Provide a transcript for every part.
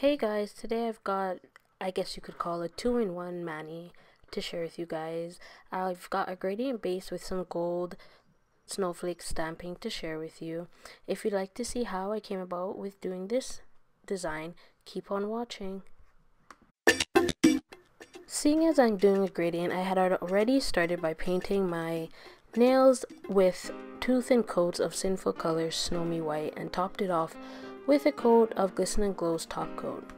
Hey guys, today I've got, I guess you could call a 2-in-1 mani to share with you guys. I've got a gradient base with some gold snowflake stamping to share with you. If you'd like to see how I came about with doing this design, keep on watching. Seeing as I'm doing a gradient, I had already started by painting my nails with 2 thin coats of Sinful colors Snowy White and topped it off with a coat of Glisten and Glow's top coat.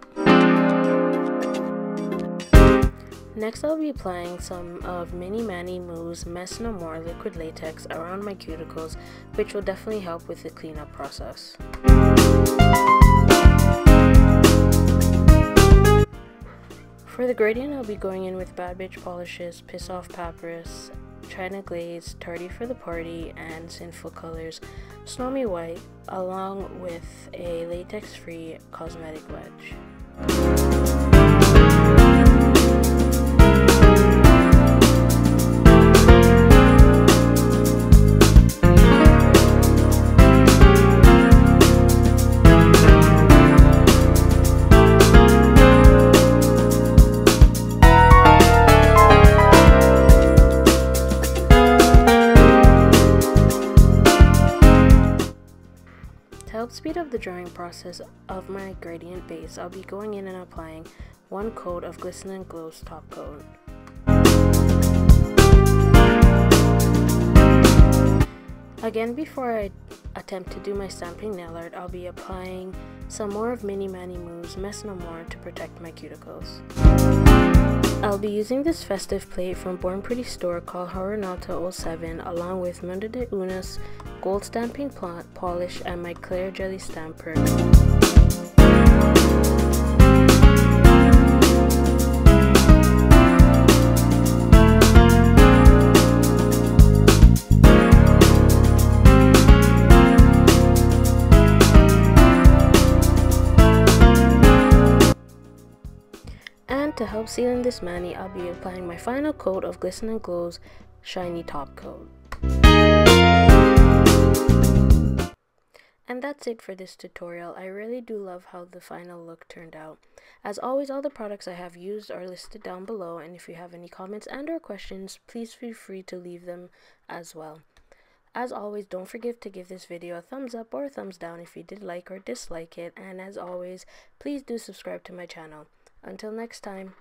Next I'll be applying some of Mini Mani Moo's Mess No More liquid latex around my cuticles, which will definitely help with the cleanup process. For the gradient, I'll be going in with Bad Bitch Polishes, Piss Off Papyrus, China Glaze, Tart-y for the Party, and Sinful colors Snowy White, along with a latex-free Cosmetic Wedge. To help speed up the drying process of my gradient base, I'll be going in and applying 1 coat of Glisten and Glow's top coat. Again, before I attempt to do my stamping nail art, I'll be applying some more of Mini Mani Moo's Mess No More to protect my cuticles. I'll be using this festive plate from Born Pretty store called Harunouta 07, along with Mundo de Una's gold stamping polish and my clear jelly stamper. And to help seal in this mani, I'll be applying my final coat of Glisten and Glow's shiny top coat. And that's it for this tutorial. I really do love how the final look turned out. As always, all the products I have used are listed down below, and if you have any comments and or questions, please feel free to leave them as well. As always, don't forget to give this video a thumbs up or a thumbs down if you did like or dislike it, and as always, please do subscribe to my channel. Until next time.